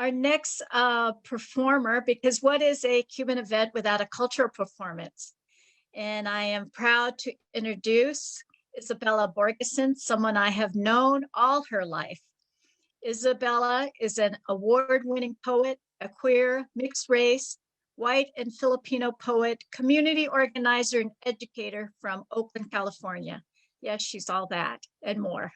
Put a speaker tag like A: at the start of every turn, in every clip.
A: Our next performer, because what is a Cuban event without a cultural performance? And I am proud to introduce Isabella Borgeson, someone I have known all her life. Isabella is an award-winning poet, a queer, mixed race, white and Filipino poet, community organizer, and educator from Oakland, California. Yes, she's all that and more.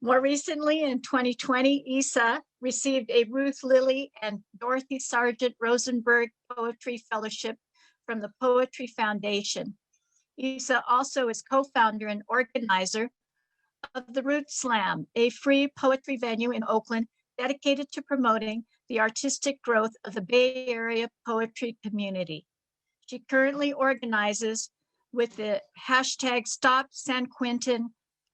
A: More recently, in 2020, Isa received a Ruth Lilly and Dorothy Sargent Rosenberg Poetry Fellowship from the Poetry Foundation. Isa also is co-founder and organizer of the Root Slam, a free poetry venue in Oakland dedicated to promoting the artistic growth of the Bay Area poetry community. She currently organizes with the hashtag Stop San Quentin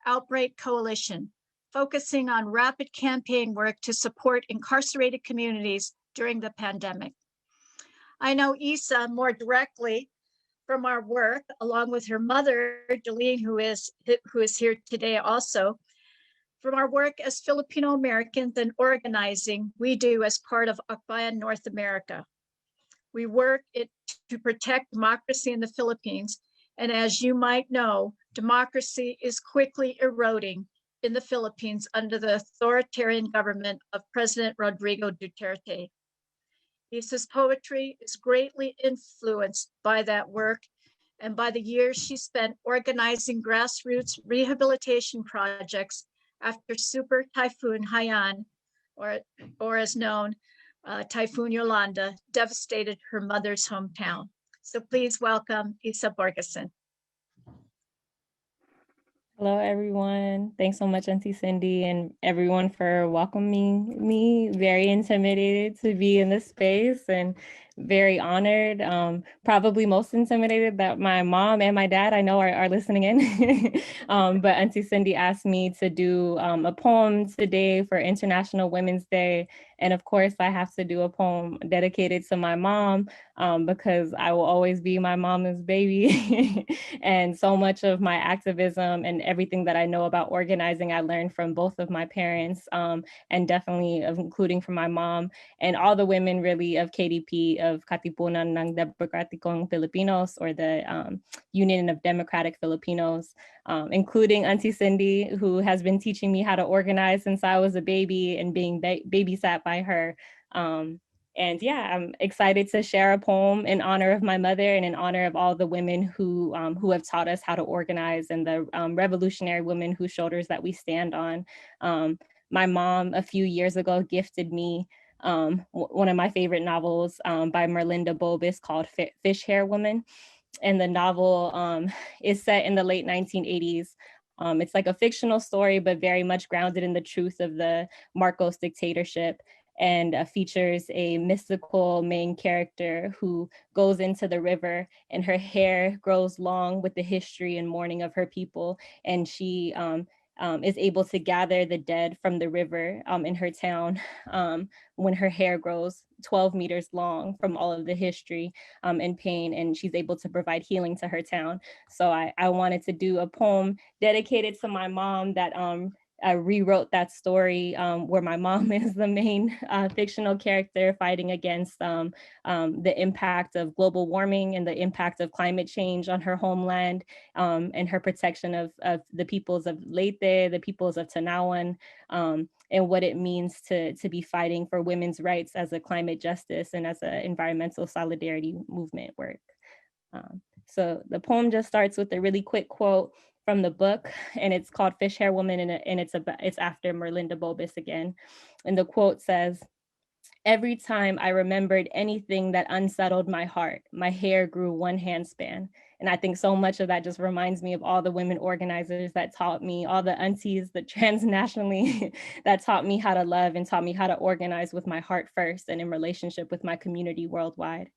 A: Outbreak Coalition, focusing on rapid campaign work to support incarcerated communities during the pandemic. I know Isa more directly from our work, along with her mother, Jolene, who is here today also, from our work as Filipino Americans and organizing we do as part of Akbayan North America. We work to protect democracy in the Philippines, and as you might know, democracy is quickly eroding in the Philippines under the authoritarian government of President Rodrigo Duterte. Isa's poetry is greatly influenced by that work and by the years she spent organizing grassroots rehabilitation projects after Super Typhoon Haiyan, or as known, Typhoon Yolanda, devastated her mother's hometown. So please welcome Isa Borgeson.
B: Hello, everyone. Thanks so much, Auntie Cindy, and everyone for welcoming me. Very intimidated to be in this space and very honored. Probably most intimidated that my mom and my dad I know are listening in. But Auntie Cindy asked me to do a poem today for International Women's Day. And of course, I have to do a poem dedicated to my mom because I will always be my mama's baby. And so much of my activism and everything that I know about organizing, I learned from both of my parents and definitely including from my mom and all the women really of KDP, of Katipunan ng Demokratikong Filipinos, or the Union of Democratic Filipinos, including Auntie Cindy, who has been teaching me how to organize since I was a baby and being babysat by her. And yeah, I'm excited to share a poem in honor of my mother and in honor of all the women who have taught us how to organize and the revolutionary women whose shoulders that we stand on. My mom, a few years ago, gifted me one of my favorite novels by Merlinda Bobis called Fish Hair Woman. And the novel is set in the late 1980s. It's like a fictional story, but very much grounded in the truth of the Marcos dictatorship, and features a mystical main character who goes into the river and her hair grows long with the history and mourning of her people. And she is able to gather the dead from the river in her town when her hair grows 12 meters long from all of the history and pain, and she's able to provide healing to her town. So I wanted to do a poem dedicated to my mom that I rewrote that story where my mom is the main fictional character fighting against the impact of global warming and the impact of climate change on her homeland and her protection of the peoples of Leyte, the peoples of Tanawan, and what it means to be fighting for women's rights as a climate justice and as an environmental solidarity movement work. So the poem just starts with a really quick quote from the book, and it's called Fish Hair Woman, and it's after Merlinda Bobis again. And the quote says, "Every time I remembered anything that unsettled my heart, my hair grew one handspan." And I think so much of that just reminds me of all the women organizers that taught me, all the aunties that transnationally that taught me how to love and taught me how to organize with my heart first and in relationship with my community worldwide.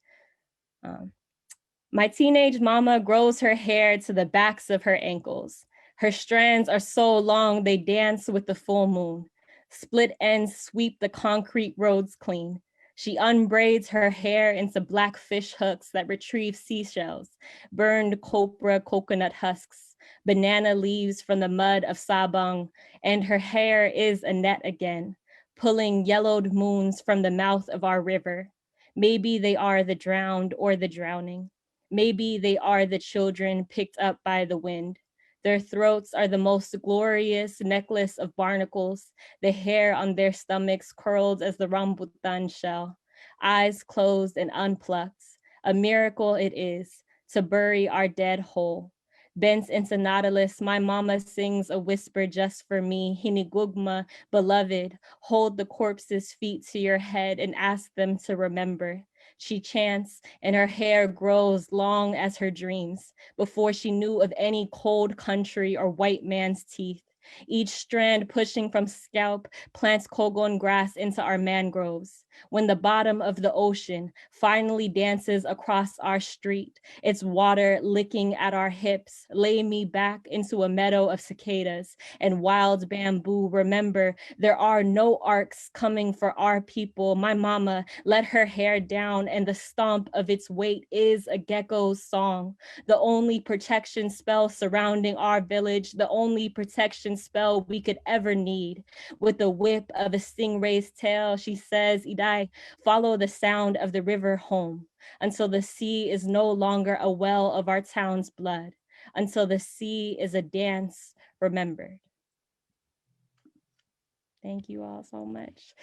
B: My teenage mama grows her hair to the backs of her ankles. Her strands are so long they dance with the full moon. Split ends sweep the concrete roads clean. She unbraids her hair into black fish hooks that retrieve seashells, burned copra coconut husks, banana leaves from the mud of Sabang, and her hair is a net again. pulling yellowed moons from the mouth of our river. Maybe they are the drowned or the drowning. Maybe they are the children picked up by the wind. Their throats are the most glorious necklace of barnacles, the hair on their stomachs curled as the rambutan shell, eyes closed and unplucked. A miracle it is to bury our dead whole. Bent into nautilus, my mama sings a whisper just for me. Hinigugma, beloved, hold the corpse's feet to your head and ask them to remember. She chants, and her hair grows long as her dreams, before she knew of any cold country or white man's teeth. Each strand pushing from scalp plants kogon grass into our mangroves. When the bottom of the ocean finally dances across our street, its water licking at our hips, lay me back into a meadow of cicadas and wild bamboo. Remember, there are no arcs coming for our people. My mama let her hair down, and the stomp of its weight is a gecko's song. The only protection spell surrounding our village, the only protection spell we could ever need. With the whip of a stingray's tail, she says, Idai, follow the sound of the river home, until the sea is no longer a well of our town's blood, until the sea is a dance remembered. Thank you all so much.